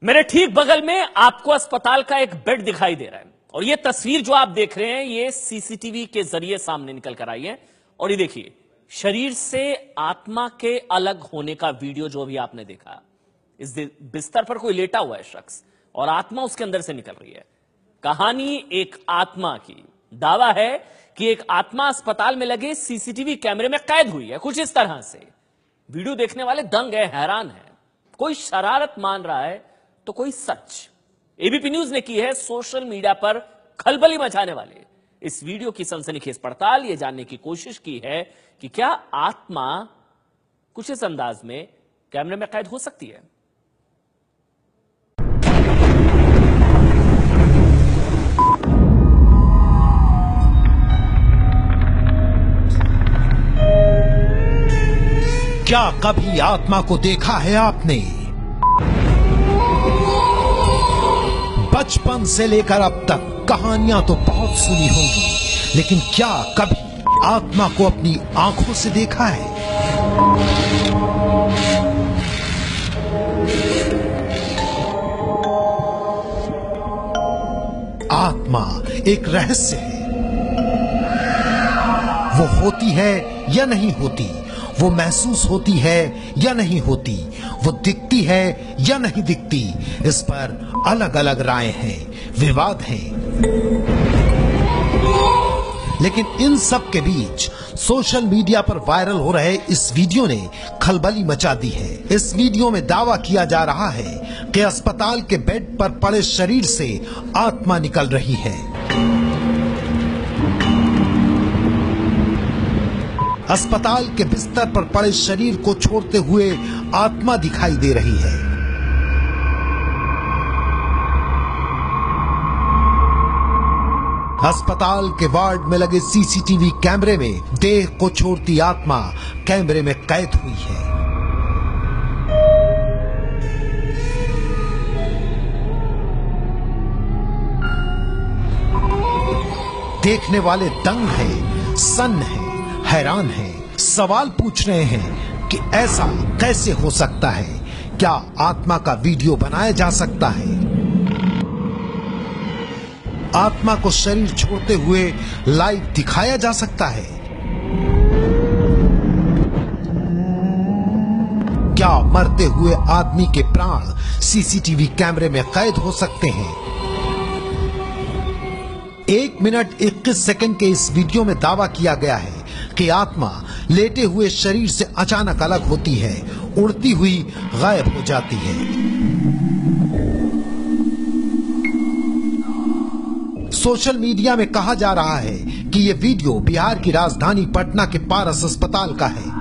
मेरे ठीक बगल में आपको अस्पताल का एक बेड दिखाई दे रहा है और ये तस्वीर जो आप देख रहे हैं ये सीसीटीवी के जरिए सामने निकल कर आई है। और ये देखिए, शरीर से आत्मा के अलग होने का वीडियो जो भी आपने देखा। इस बिस्तर पर कोई लेटा हुआ है शख्स और आत्मा उसके अंदर से निकल रही है। कहानी एक आत्मा की। दावा है कि एक आत्मा अस्पताल में लगे सीसीटीवी कैमरे में कैद हुई है। कुछ इस तरह से वीडियो देखने वाले दंग है, हैरान है। कोई शरारत मान रहा है तो कोई सच। एबीपी न्यूज ने की है सोशल मीडिया पर खलबली मचाने वाले इस वीडियो की सनसनीखेज पड़ताल। यह जानने की कोशिश की है कि क्या आत्मा कुछ इस अंदाज में कैमरे में कैद हो सकती है। क्या कभी आत्मा को देखा है आपने? बचपन से लेकर अब तक कहानियां तो बहुत सुनी होंगी, लेकिन क्या कभी आत्मा को अपनी आंखों से देखा है? आत्मा एक रहस्य है। वो होती है या नहीं होती, वो महसूस होती है या नहीं होती, वो दिखती है या नहीं दिखती, इस पर अलग अलग राय हैं, विवाद हैं। लेकिन इन सब के बीच सोशल मीडिया पर वायरल हो रहे इस वीडियो ने खलबली मचा दी है। इस वीडियो में दावा किया जा रहा है कि अस्पताल के बेड पर पड़े शरीर से आत्मा निकल रही है। अस्पताल के बिस्तर पर पड़े शरीर को छोड़ते हुए आत्मा दिखाई दे रही है। अस्पताल के वार्ड में लगे सीसीटीवी कैमरे में देह को छोड़ती आत्मा कैमरे में कैद हुई है। देखने वाले दंग हैं, सन्न हैं, हैरान हैं, सवाल पूछ रहे हैं कि ऐसा कैसे हो सकता है? क्या आत्मा का वीडियो बनाया जा सकता है? आत्मा को शरीर छोड़ते हुए लाइव दिखाया जा सकता है? क्या मरते हुए आदमी के प्राण सीसीटीवी कैमरे में कैद हो सकते हैं? 1 मिनट 21 सेकंड के इस वीडियो में दावा किया गया है कि आत्मा लेटे हुए शरीर से अचानक अलग होती है, उड़ती हुई गायब हो जाती है। सोशल मीडिया में कहा जा रहा है कि यह वीडियो बिहार की राजधानी पटना के पारस अस्पताल का है।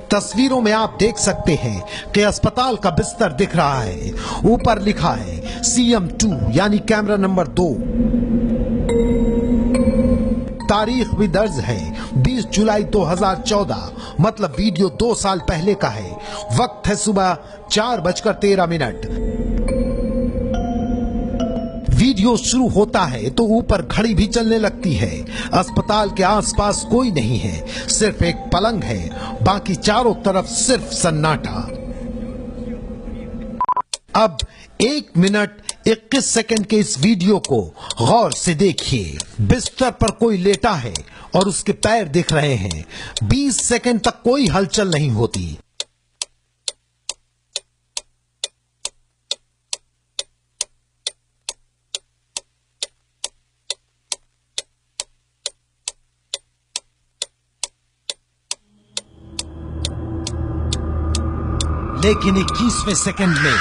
तस्वीरों में आप देख सकते हैं कि अस्पताल का बिस्तर दिख रहा है। ऊपर लिखा है CM2 यानी कैमरा नंबर 2। तारीख भी दर्ज है 20 जुलाई 2014, मतलब वीडियो 2 साल पहले का है। वक्त है सुबह 4:13। वीडियो शुरू होता है तो ऊपर घड़ी भी चलने लगती है। अस्पताल के आसपास कोई नहीं है, सिर्फ एक पलंग है, बाकी चारों तरफ सिर्फ सन्नाटा। अब 1 मिनट 21 सेकंड के इस वीडियो को गौर से देखिए। बिस्तर पर कोई लेटा है और उसके पैर दिख रहे हैं। 20 सेकंड तक कोई हलचल नहीं होती। लेकिन 21वें सेकंड में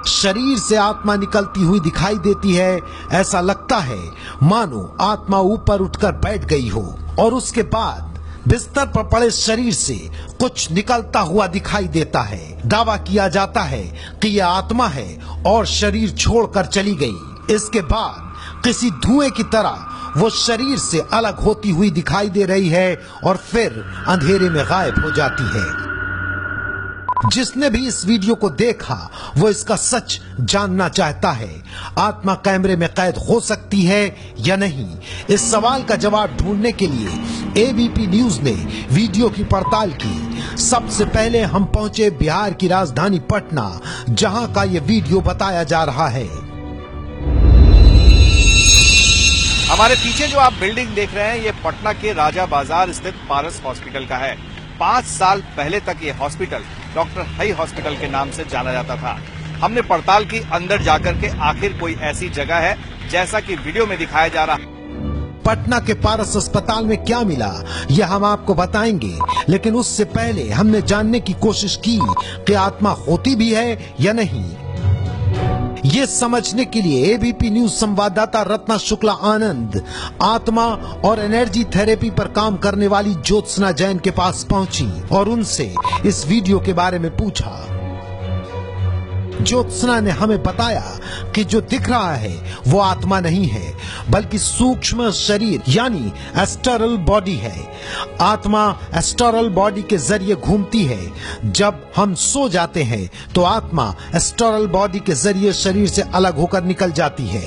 शरीर से आत्मा निकलती हुई दिखाई देती है। ऐसा लगता है मानो आत्मा ऊपर उठकर बैठ गई हो और उसके बाद बिस्तर पर पड़े शरीर से कुछ निकलता हुआ दिखाई देता है। दावा किया जाता है कि यह आत्मा है और शरीर छोड़कर चली गई। इसके बाद किसी धुएं की तरह वो शरीर से अलग होती हुई दिखाई दे रही है और फिर अंधेरे में गायब हो जाती है। जिसने भी इस वीडियो को देखा वो इसका सच जानना चाहता है। आत्मा कैमरे में कैद हो सकती है या नहीं? इस सवाल का जवाब ढूंढने के लिए एबीपी न्यूज ने वीडियो की पड़ताल की। सबसे पहले हम पहुंचे बिहार की राजधानी पटना, जहां का ये वीडियो बताया जा रहा है। हमारे पीछे जो आप बिल्डिंग देख रहे हैं, ये पटना के राजा बाजार स्थित पारस हॉस्पिटल का है। 5 साल पहले तक ये हॉस्पिटल डॉक्टर हाई हॉस्पिटल के नाम से जाना जाता था। हमने पड़ताल की, अंदर जाकर के आखिर कोई ऐसी जगह है जैसा कि वीडियो में दिखाया जा रहा। पटना के पारस अस्पताल में क्या मिला, यह हम आपको बताएंगे, लेकिन उससे पहले हमने जानने की कोशिश की कि आत्मा होती भी है या नहीं। ये समझने के लिए एबीपी न्यूज संवाददाता रत्ना शुक्ला आनंद आत्मा और एनर्जी थेरेपी पर काम करने वाली ज्योत्सना जैन के पास पहुंची और उनसे इस वीडियो के बारे में पूछा। ज्योत्सना ने हमें बताया कि जो दिख रहा है वो आत्मा नहीं है, बल्कि सूक्ष्म शरीर यानी एस्ट्रल बॉडी है। आत्मा एस्ट्रल बॉडी के जरिए घूमती है। जब हम सो जाते हैं तो आत्मा एस्ट्रल बॉडी के जरिए शरीर से अलग होकर निकल जाती है।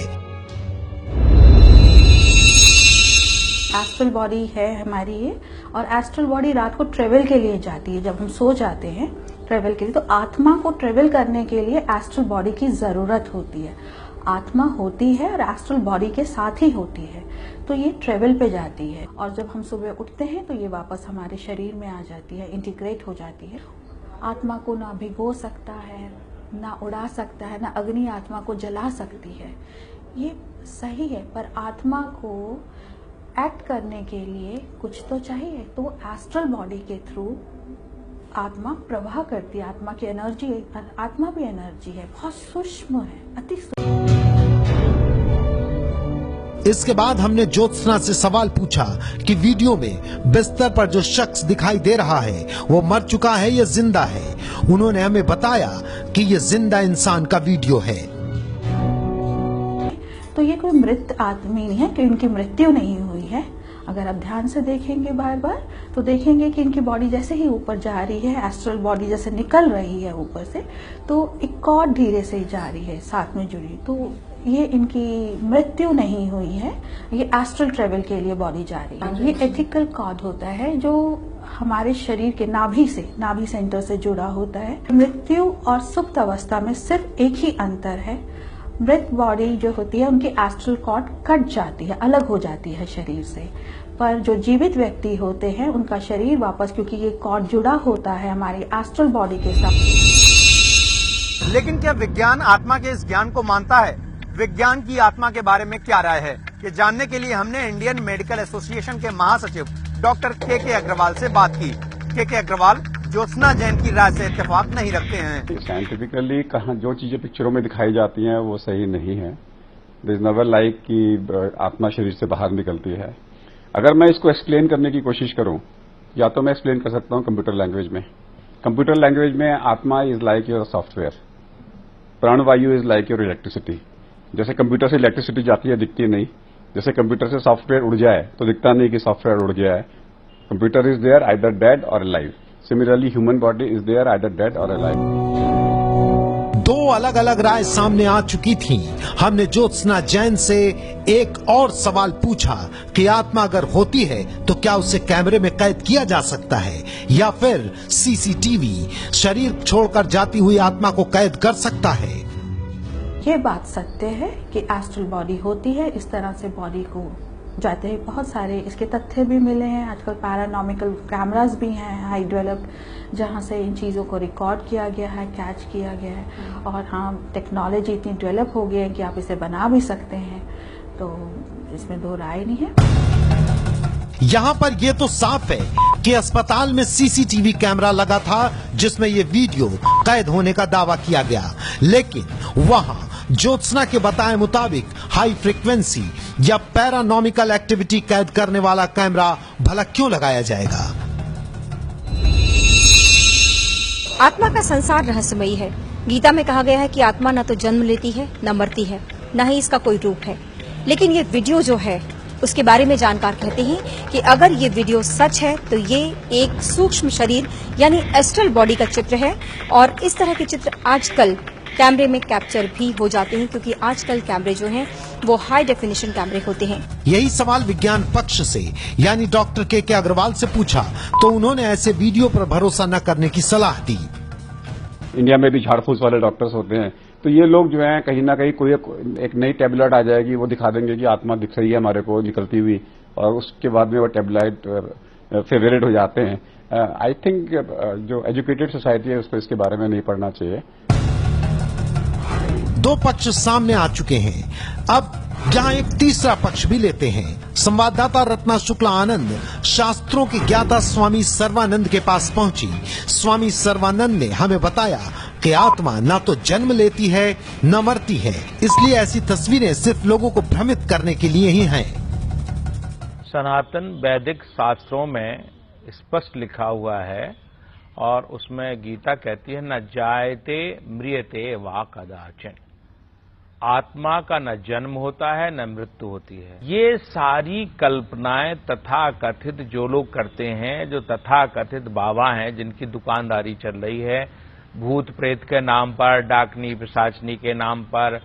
एस्ट्रल बॉडी है हमारी ये, और एस्ट्रल बॉडी रात को ट्रेवल के लिए जाती है। जब हम सो जाते हैं ट्रेवल के लिए, तो आत्मा को ट्रेवल करने के लिए एस्ट्रल बॉडी की जरूरत होती है। आत्मा होती है और एस्ट्रल बॉडी के साथ ही होती है, तो ये ट्रेवल पे जाती है। और जब हम सुबह उठते हैं तो ये वापस हमारे शरीर में आ जाती है, इंटीग्रेट हो जाती है। आत्मा को ना भिगो सकता है, ना उड़ा सकता है, ना अग्नि आत्मा को जला सकती है। ये सही है, पर आत्मा को एक्ट करने के लिए कुछ तो चाहिए, तो एस्ट्रल बॉडी के थ्रू आत्मा प्रवाह करती है। आत्मा की एनर्जी, आत्मा भी एनर्जी है, बहुत सूक्ष्म है, अति सूक्ष्म। इसके बाद हमने ज्योत्सना से सवाल पूछा कि वीडियो में बिस्तर पर जो शख्स दिखाई दे रहा है वो मर चुका है या जिंदा है। उन्होंने हमें बताया कि ये जिंदा इंसान का वीडियो है। तो ये कोई मृत आदमी नहीं है, कि उनकी मृत्यु नहीं हुई है। अगर आप ध्यान से देखेंगे बार बार तो देखेंगे कि इनकी बॉडी जैसे ही ऊपर जा रही है, एस्ट्रल बॉडी जैसे निकल रही है ऊपर से, तो एक कॉर्ड धीरे से जा रही है साथ में जुड़ी। तो ये इनकी मृत्यु नहीं हुई है, ये एस्ट्रल ट्रेवल के लिए बॉडी जा रही है। ये एथिकल कॉर्ड होता है जो हमारे शरीर के नाभि सेंटर से जुड़ा होता है। मृत्यु और सुप्त अवस्था में सिर्फ एक ही अंतर है, मृत बॉडी जो होती है उनकी एस्ट्रल कॉर्ड कट जाती है, अलग हो जाती है शरीर से। पर जो जीवित व्यक्ति होते हैं उनका शरीर वापस, क्योंकि ये कॉर्ड जुड़ा होता है हमारी एस्ट्रल बॉडी के साथ। लेकिन क्या विज्ञान आत्मा के इस ज्ञान को मानता है? विज्ञान की आत्मा के बारे में क्या राय है, ये जानने के लिए हमने इंडियन मेडिकल एसोसिएशन के महासचिव डॉक्टर के अग्रवाल से बात की। के अग्रवाल ज्योत्सना जैन की राय से इत्तेफाक नहीं रखते हैं। साइंटिफिकली कहाँ जो चीजें पिक्चरों में दिखाई जाती हैं वो सही नहीं है। दिस नेवर लाइक कि आत्मा शरीर से बाहर निकलती है। अगर मैं इसको एक्सप्लेन करने की कोशिश करूं, या तो मैं एक्सप्लेन कर सकता हूं कंप्यूटर लैंग्वेज में। कंप्यूटर लैंग्वेज में आत्मा इज लाइक योर सॉफ्टवेयर, प्राणवायु इज लाइक योर इलेक्ट्रिसिटी। जैसे कंप्यूटर से इलेक्ट्रिसिटी जाती है, दिखती नहीं। जैसे कंप्यूटर से सॉफ्टवेयर उड़ जाए तो दिखता नहीं कि सॉफ्टवेयर उड़ गया है। Computer is there either dead और alive. Similarly human body is there either dead और अलाइव। दो अलग अलग राय सामने आ चुकी थी। हमने ज्योत्सना जैन से एक और सवाल पूछा कि आत्मा अगर होती है तो क्या उसे कैमरे में कैद किया जा सकता है, या फिर सीसीटीवी शरीर छोड़कर जाती हुई आत्मा को कैद कर सकता है। ये बात सत्य है कि एस्ट्रल बॉडी होती है, इस तरह से बॉडी को जाते हैं। बहुत सारे इसके तथ्य भी मिले हैं। आजकल पैरानॉमिकल कैमरास भी हैं हाई डेवलप्ड, जहां से इन चीज़ों को रिकॉर्ड किया गया है, कैच किया गया है। और हाँ, टेक्नोलॉजी इतनी डेवलप हो गई है कि आप इसे बना भी सकते हैं, तो इसमें दो राय नहीं है। यहाँ पर यह तो साफ है कि अस्पताल में सीसीटीवी कैमरा लगा था जिसमें यह वीडियो कैद होने का दावा किया गया, लेकिन वहां ज्योत्सना के बताए मुताबिक हाई फ्रीक्वेंसी या पैरानॉमिकल एक्टिविटी कैद करने वाला कैमरा भला क्यों लगाया जाएगा। आत्मा का संसार रहस्यमयी है। गीता में कहा गया है कि आत्मा न तो जन्म लेती है, न मरती है, न ही इसका कोई रूप है। लेकिन ये वीडियो जो है उसके बारे में जानकार कहते हैं कि अगर ये वीडियो सच है तो ये एक सूक्ष्म शरीर यानी एस्ट्रल बॉडी का चित्र है, और इस तरह के चित्र आजकल कैमरे में कैप्चर भी हो जाते हैं, क्योंकि आजकल कैमरे जो हैं वो हाई डेफिनेशन कैमरे होते हैं। यही सवाल विज्ञान पक्ष से यानी डॉक्टर के अग्रवाल से पूछा तो उन्होंने ऐसे वीडियो पर भरोसा न करने की सलाह दी। इंडिया में भी झाड़ फूस वाले डॉक्टर्स होते हैं, तो ये लोग जो है कहीं ना कहीं कोई एक नई टैबलेट आ जाएगी, वो दिखा देंगे कि आत्मा दिख रही है हमारे को निकलती हुई, और उसके बाद में वो टैबलेट फेवरेट हो जाते हैं। आई थिंक जो एजुकेटेड सोसाइटी है उसको इसके बारे में नहीं पढ़ना चाहिए। दो पक्ष सामने आ चुके हैं, अब यहाँ एक तीसरा पक्ष भी लेते हैं। संवाददाता रत्ना शुक्ला आनंद शास्त्रों की ज्ञाता स्वामी सर्वानंद के पास पहुंची। स्वामी सर्वानंद ने हमें बताया कि आत्मा न तो जन्म लेती है न मरती है, इसलिए ऐसी तस्वीरें सिर्फ लोगों को भ्रमित करने के लिए ही हैं। सनातन वैदिक शास्त्रों में स्पष्ट लिखा हुआ है और उसमें गीता कहती है न जायते म्रियते वा कदाचन, आत्मा का न जन्म होता है न मृत्यु होती है। ये सारी कल्पनाएं तथाकथित जो लोग करते हैं, जो तथाकथित बाबा हैं जिनकी दुकानदारी चल रही है, भूत प्रेत के नाम पर, डाकनी पिशाचनी के नाम पर,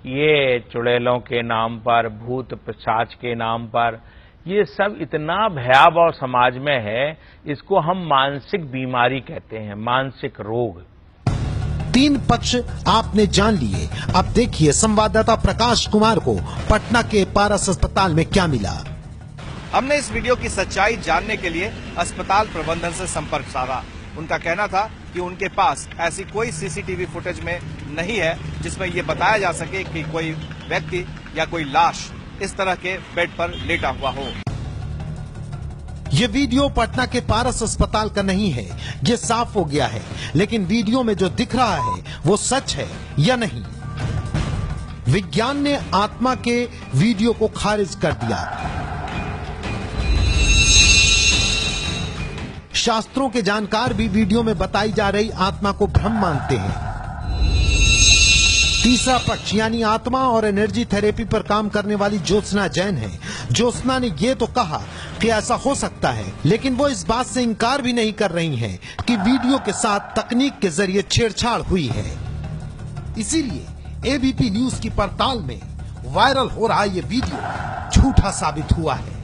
ये चुड़ैलों के नाम पर, भूत पिशाच के नाम पर, ये सब इतना भयावह समाज में है, इसको हम मानसिक बीमारी कहते हैं, मानसिक रोग। तीन पक्ष आपने जान लिए, अब देखिए संवाददाता प्रकाश कुमार को पटना के पारस अस्पताल में क्या मिला। हमने इस वीडियो की सच्चाई जानने के लिए अस्पताल प्रबंधन से संपर्क साधा। उनका कहना था कि उनके पास ऐसी कोई सीसीटीवी फुटेज में नहीं है जिसमें ये बताया जा सके कि कोई व्यक्ति या कोई लाश इस तरह के बेड पर लेटा हुआ हो। ये वीडियो पटना के पारस अस्पताल का नहीं है, ये साफ हो गया है, लेकिन वीडियो में जो दिख रहा है वो सच है या नहीं। विज्ञान ने आत्मा के वीडियो को खारिज कर दिया। शास्त्रों के जानकार भी वीडियो में बताई जा रही आत्मा को भ्रम मानते हैं। तीसरा पक्ष यानी आत्मा और एनर्जी थेरेपी पर काम करने वाली ज्योत्सना जैन है। ज्योत्सना ने ये तो कहा कि ऐसा हो सकता है, लेकिन वो इस बात से इनकार भी नहीं कर रही हैं कि वीडियो के साथ तकनीक के जरिए छेड़छाड़ हुई है। इसीलिए एबीपी न्यूज की पड़ताल में वायरल हो रहा ये वीडियो झूठा साबित हुआ है।